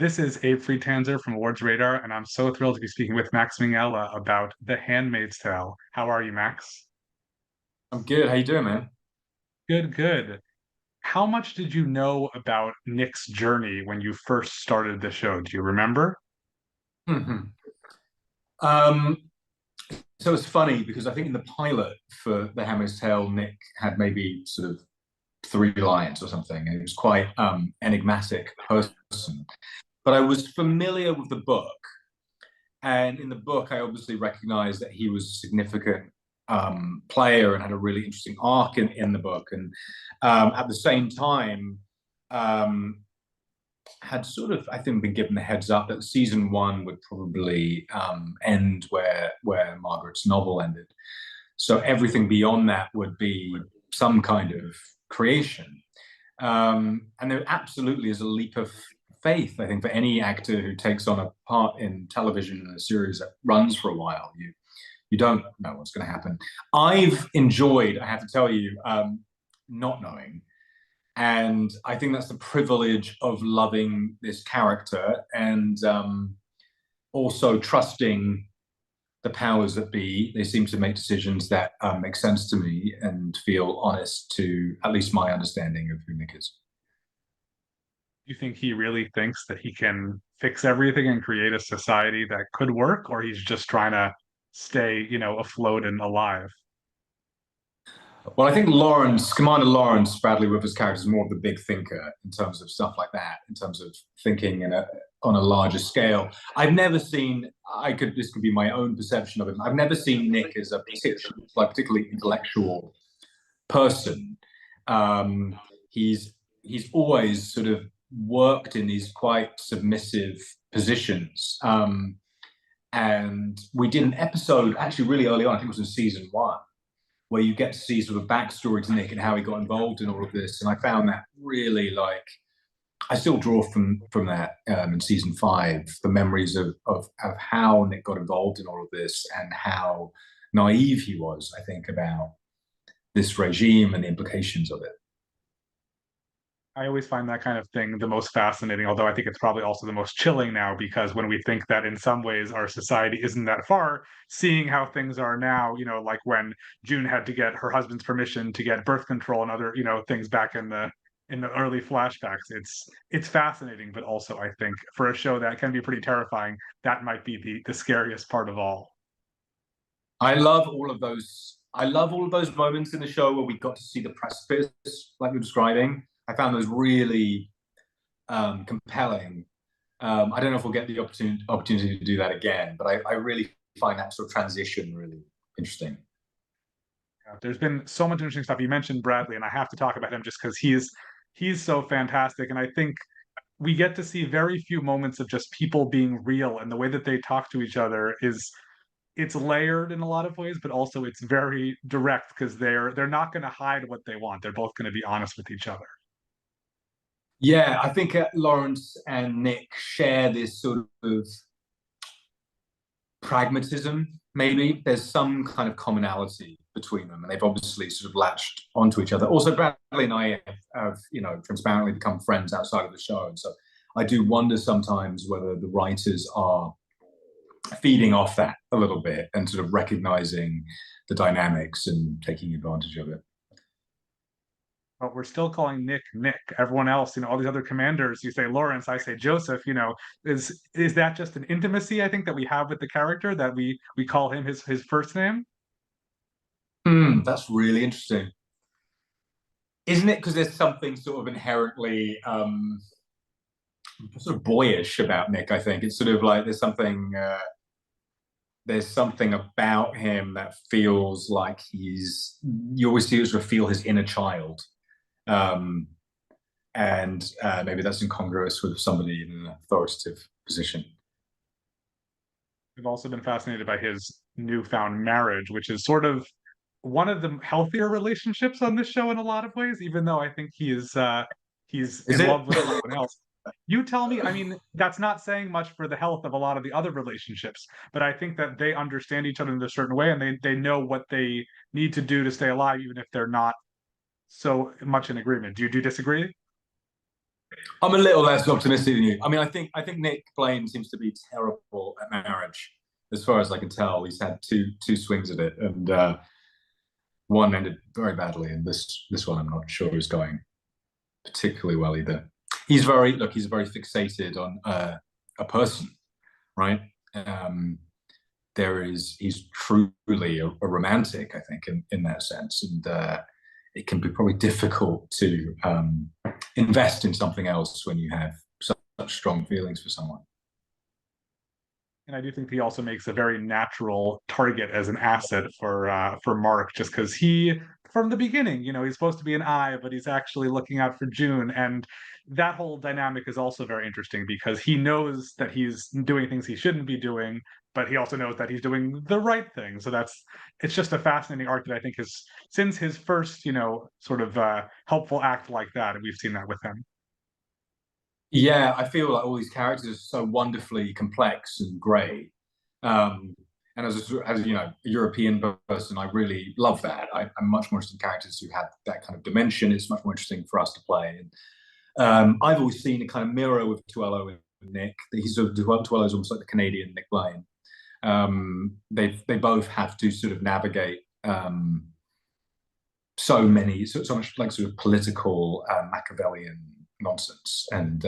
This is Abe Friedtanzer from Awards Radar, and I'm so thrilled to be speaking with Max Minghella about The Handmaid's Tale. How are you, Max? I'm good. How you doing, man? Good, good. How much did you know about Nick's journey when you first started the show? Do you remember? Mhm. Um, so it's funny because I think in the pilot for The Handmaid's Tale, Nick had maybe sort of three lines or something, and he was quite enigmatic person. But I was familiar with the book, and in the book, I obviously recognized that he was a significant player and had a really interesting arc in the book. And at the same time, um, had sort of, I think, been given the heads up that season one would probably end where Margaret's novel ended. So everything beyond that would be some kind of creation. And there absolutely is a leap of faith, I think, for any actor who takes on a part in television in a series that runs for a while. You don't know what's going to happen. I've enjoyed, I have to tell you, not knowing, and I think that's the privilege of loving this character and also trusting the powers that be. They seem to make decisions that make sense to me and feel honest to at least my understanding of who Nick is. Do you think he really thinks that he can fix everything and create a society that could work, or he's just trying to stay, afloat and alive? Well, I think Lawrence, Commander Lawrence, Bradley Whitford's character, is more of the big thinker in terms of stuff like that, in terms of thinking on a larger scale. I've never seen, this could be my own perception of him. I've never seen Nick as a particularly intellectual person. Um, he's always sort of worked in these quite submissive positions. And we did an episode actually really early on, I think it was in season one, where you get to see sort of a backstory to Nick and how he got involved in all of this. And I found that really like I still draw from that in season five, the memories of how Nick got involved in all of this and how naive he was, I think, about this regime and the implications of it. I always find that kind of thing the most fascinating, although I think it's probably also the most chilling now because when we think that in some ways our society isn't that far, seeing how things are now, like when June had to get her husband's permission to get birth control and other, things back in the early flashbacks, it's fascinating, but also I think for a show that can be pretty terrifying, that might be the scariest part of all. I love all of those. I love all of those moments in the show where we got to see the precipice, like you're describing. I found those really compelling. I don't know if we'll get the opportunity to do that again, but I really find that sort of transition really interesting. There's been so much interesting stuff. You mentioned Bradley, and I have to talk about him just because he's so fantastic. And I think we get to see very few moments of just people being real, and the way that they talk to each other is it's layered in a lot of ways, but also it's very direct because they're not going to hide what they want. They're both going to be honest with each other. Yeah, I think Lawrence and Nick share this sort of pragmatism. Maybe there's some kind of commonality between them, and they've obviously sort of latched onto each other. Also, Bradley and I have transparently become friends outside of the show, and so I do wonder sometimes whether the writers are feeding off that a little bit and sort of recognizing the dynamics and taking advantage of it. But we're still calling Nick Nick. Everyone else, all these other commanders, you say Lawrence, I say Joseph. Is that just an intimacy I think that we have with the character that we call him his first name? That's really interesting, isn't it? Because there's something sort of inherently sort of boyish about Nick. I think it's sort of like there's something about him that feels like you always see sort of feel his inner child, um, and maybe that's incongruous with somebody in an authoritative position. I've also been fascinated by his newfound marriage, which is sort of one of the healthier relationships on this show in a lot of ways, even though I think he's Is in it? love with someone else. You tell me, I mean, that's not saying much for the health of a lot of the other relationships, but I think that they understand each other in a certain way and they know what they need to do to stay alive, even if they're not so much in agreement. Do you disagree? I'm a little less optimistic than you. I mean, I think Nick Blaine seems to be terrible at marriage, as far as I can tell. He's had two swings at it, and one ended very badly, and this one I'm not sure is going particularly well either. He's very fixated on a person, right? Um, he's truly a romantic, I think, in that sense, and it can be probably difficult to invest in something else when you have such strong feelings for someone. And I do think he also makes a very natural target as an asset for Mark, just because he, from the beginning, he's supposed to be an I, but he's actually looking out for June, and that whole dynamic is also very interesting because he knows that he's doing things he shouldn't be doing, but he also knows that he's doing the right thing. So it's just a fascinating arc that I think is since his first, sort of helpful act like that, and we've seen that with him. Yeah, I feel like all these characters are so wonderfully complex and grey. Um, and as you know, a European person, I really love that. I'm much more interested in characters who have that kind of dimension. It's much more interesting for us to play. And I've always seen a kind of mirror with Twelo and Nick. He's sort of Twelo is almost like the Canadian Nick Blaine. They both have to sort of navigate so much like sort of political Machiavellian nonsense, and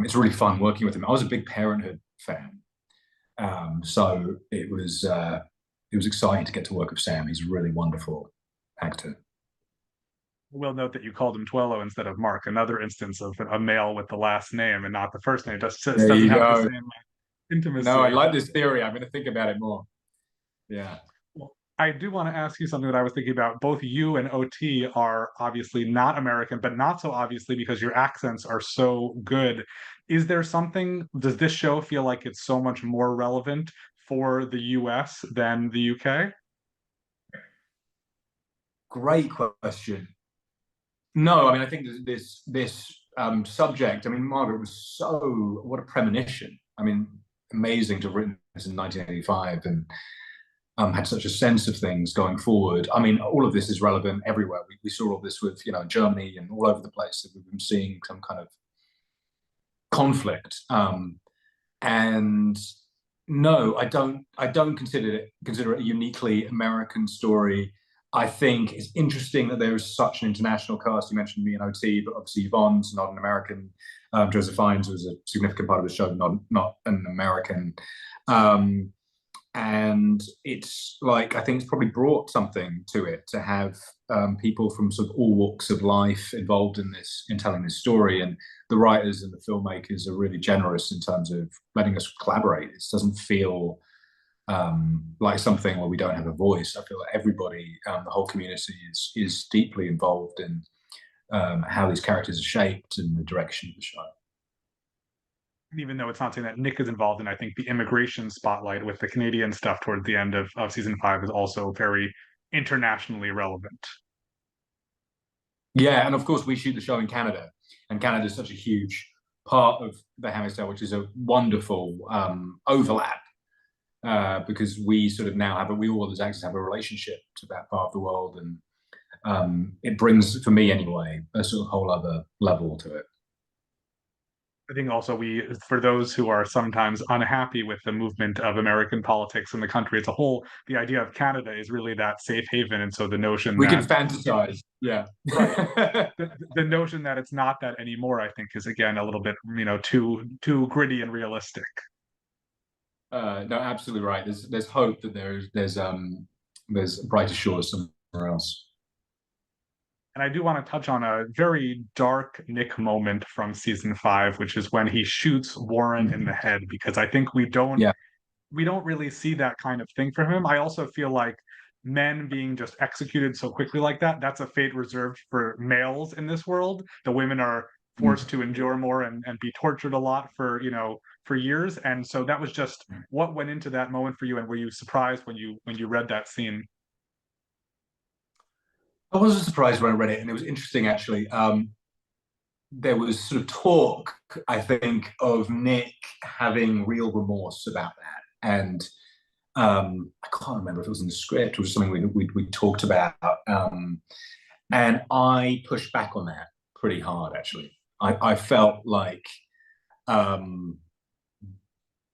it's really fun working with him. I was a big Parenthood fan, so it was exciting to get to work with Sam. He's a really wonderful actor. We'll note that you called him Twello instead of Mark, another instance of a male with the last name and not the first name. Just There doesn't you have the go. same No, I intimacy. like this theory. I'm going to think about it more. Yeah. Well, I do want to ask you something that I was thinking about. Both you and OT are obviously not American, but not so obviously because your accents are so good. Is there something, does this show feel like it's so much more relevant for the US than the UK? Great question. No, I mean, I think this subject. I mean, Margaret was so what a premonition. I mean, amazing to have written this in 1985 and had such a sense of things going forward. I mean, all of this is relevant everywhere. We saw all this with Germany and all over the place that we've been seeing some kind of conflict. And no, I don't consider it a uniquely American story. I think it's interesting that there is such an international cast. You mentioned me and OT, but obviously Yvonne's not an American. Joseph Fiennes was a significant part of the show, not an American. Um, and it's like I think it's probably brought something to it to have people from sort of all walks of life involved in telling this story, and the writers and the filmmakers are really generous in terms of letting us collaborate. It doesn't feel like something where we don't have a voice. I feel like everybody, the whole community, is deeply involved in how these characters are shaped and the direction of the show. Even though it's not something that Nick is involved in, I think the immigration spotlight with the Canadian stuff towards the end of season five is also very internationally relevant. Yeah, and of course we shoot the show in Canada, and Canada is such a huge part of the Handmaid's Tale, which is a wonderful overlap because we sort of now we all as actors have a relationship to that part of the world, and it brings, for me anyway, a sort of whole other level to it. I think also for those who are sometimes unhappy with the movement of American politics and the country as a whole, the idea of Canada is really that safe haven. And so the notion We can that, fantasize, yeah. right, the notion that it's not that anymore, I think, is again a little bit, too gritty and realistic. No, absolutely right. There's hope that there's brighter shores somewhere else. And I do want to touch on a very dark Nick moment from season five, which is when he shoots Warren in the head, because I think Yeah. we don't really see that kind of thing from him. I also feel like men being just executed so quickly like that, that's a fate reserved for males in this world. The women are forced to endure more and be tortured a lot for years. And so that was just what went into that moment for you. And were you surprised when you read that scene? I wasn't surprised when I read it, and it was interesting actually. There was sort of talk, I think, of Nick having real remorse about that, and I can't remember if it was in the script or something we talked about. And I pushed back on that pretty hard, actually. I felt like um,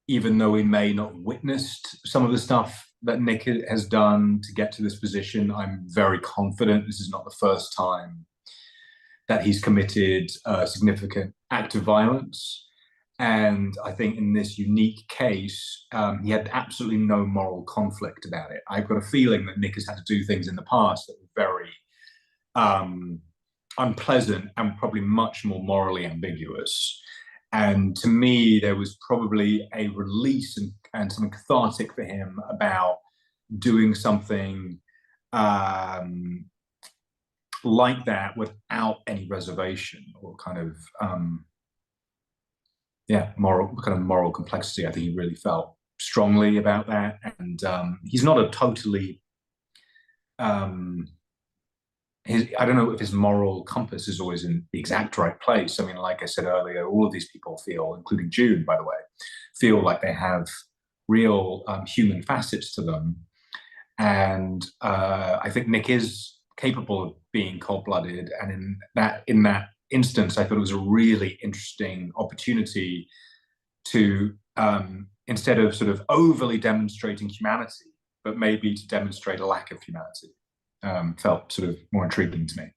even though we may not have witnessed some of the stuff that Nick has done to get to this position, I'm very confident this is not the first time that he's committed a significant act of violence. And I think in this unique case, he had absolutely no moral conflict about it. I've got a feeling that Nick has had to do things in the past that were very um, unpleasant and probably much more morally ambiguous. And to me, there was probably a release and something cathartic for him about doing something um, like that without any reservation or kind of moral complexity. I think he really felt strongly about that, and he's not a totally um, I don't know if his moral compass is always in the exact right place. I mean, like I said earlier, all of these people feel, including June, by the way, feel like they have real human facets to them. And I think Nick is capable of being cold-blooded. And in that instance, I thought it was a really interesting opportunity to instead of sort of overly demonstrating humanity, but maybe to demonstrate a lack of humanity. Felt sort of more intriguing to me.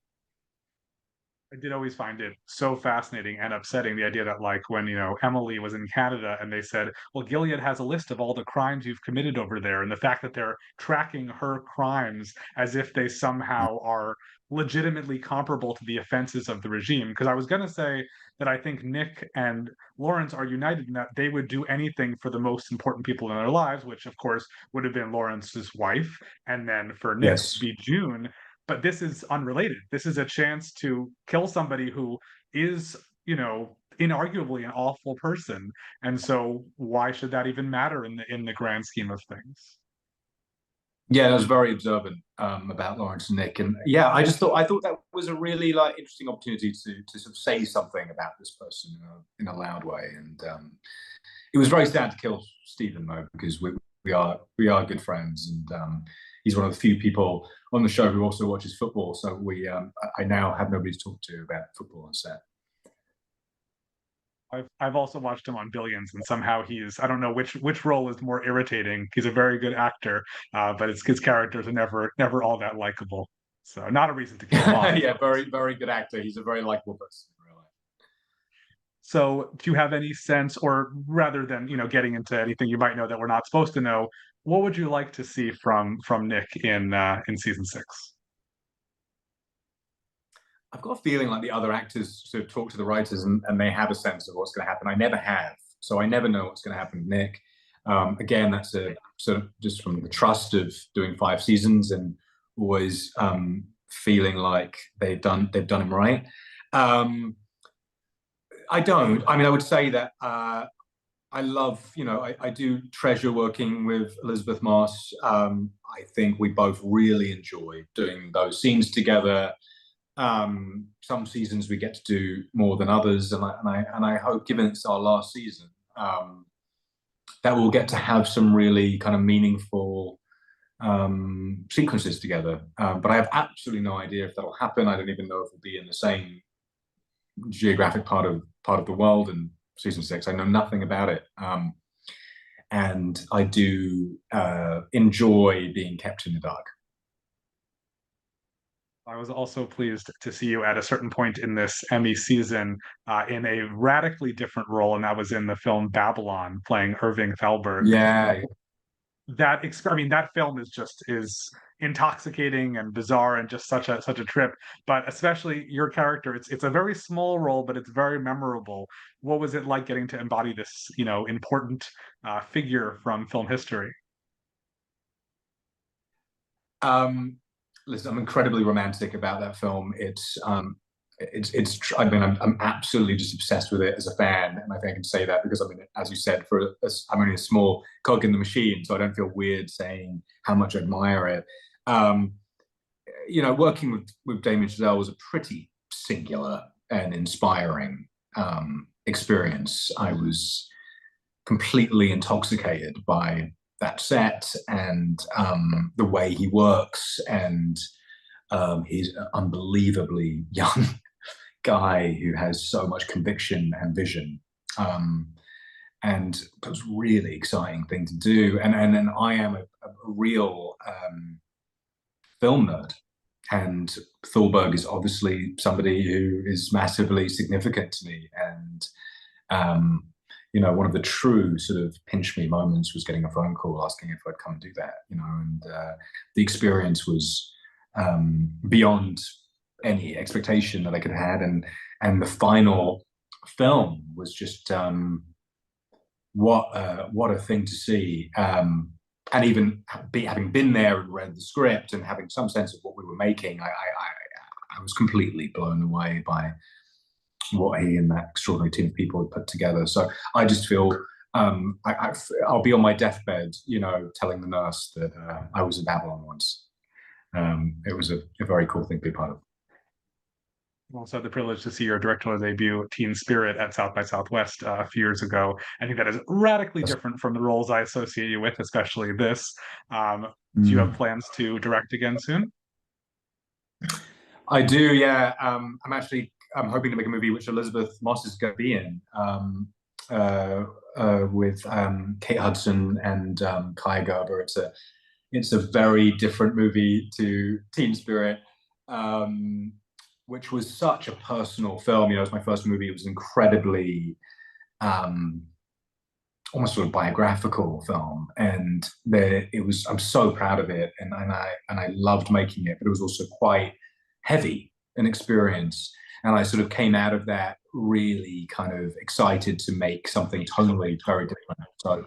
I did always find it so fascinating and upsetting, the idea that, like, when, Emily was in Canada and they said, well, Gilead has a list of all the crimes you've committed over there, and the fact that they're tracking her crimes as if they somehow are legitimately comparable to the offenses of the regime. Because I was going to say that I think Nick and Lawrence are united in that they would do anything for the most important people in their lives, which of course would have been Lawrence's wife, and then for Nick to Yes. be June. But this is unrelated. This is a chance to kill somebody who is, inarguably an awful person. And so why should that even matter in the grand scheme of things? Yeah, I was very observant about Lawrence and Nick, and yeah, I thought that was a really like interesting opportunity to sort of say something about this person in a loud way, and it was very sad to kill Stephen though because we are good friends, and he's one of the few people on the show who also watches football. So I now have nobody to talk to about football on set. I've also watched him on Billions, and somehow I don't know which role is more irritating. He's a very good actor, but his characters are never all that likable. So not a reason to kill him off. Yeah, very very good actor. He's a very likable person. Really. So do you have any sense, or rather than getting into anything you might know that we're not supposed to know, what would you like to see from Nick in season 6? I've got a feeling like the other actors sort of talk to the writers and they have a sense of what's going to happen. I never have, so I never know what's going to happen with Nick. Again, that's a sort of just from the trust of doing 5 seasons and always feeling like they've done him right. Um, I don't. I mean, I would say that I love, I do treasure working with Elizabeth Moss. I think we both really enjoy doing those scenes together. Some seasons we get to do more than others, and I hope, given it's our last season, that we'll get to have some really kind of meaningful sequences together. But I have absolutely no idea if that'll happen. I don't even know if we'll be in the same geographic part of the world in season 6. I know nothing about it, and I do enjoy being kept in the dark. I was also pleased to see you at a certain point in this Emmy season in a radically different role, and that was in the film Babylon, playing Irving Thalberg. Yeah, That film is intoxicating and bizarre and just such a trip. But especially your character, it's a very small role, but it's very memorable. What was it like getting to embody this, important figure from film history? Um, listen, I'm incredibly romantic about that film. I mean, I'm absolutely just obsessed with it as a fan, and I think I can say that because I mean, as you said, I'm only a small cog in the machine, so I don't feel weird saying how much I admire it. Um, working with Damien Chazelle was a pretty singular and inspiring experience. I was completely intoxicated by that set and the way he works, and he's unbelievably young guy who has so much conviction and vision. Um, and it was a really exciting thing to do. And I am a real film nerd, and Thorberg is obviously somebody who is massively significant to me. And um, one of the true sort of pinch me moments was getting a phone call asking if I'd come and do that. And the experience was beyond any expectation that I could have had, and the final film was just what a thing to see. And even having been there and read the script and having some sense of what we were making, I was completely blown away by what he and that extraordinary team of people had put together. So I just feel I'll be on my deathbed, telling the nurse that I was in Babylon once. It was a very cool thing to be part of. Also had the privilege to see your directorial debut, Teen Spirit, at South by Southwest a few years ago. I think that is radically different from the roles I associate you with, especially this. Do you have Mm. plans to direct again soon? I do, yeah. I'm hoping to make a movie which Elizabeth Moss is going to be in, with Kate Hudson and Kaya Gerber. It's a very different movie to Teen Spirit, which was such a personal film. It was my first movie. It was incredibly um, almost sort of biographical film, and I'm so proud of it, and I loved making it, but it was also quite heavy an experience. And I sort of came out of that really kind of excited to make something tonally very different. So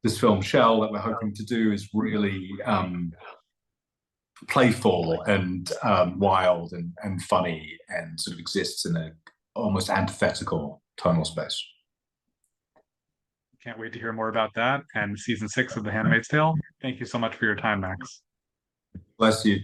this film Shell that we're hoping to do is really playful and wild and funny, and sort of exists in a almost antithetical tonal space. Can't wait to hear more about that and season 6 of The Handmaid's Tale. Thank you so much for your time, Max. Bless you.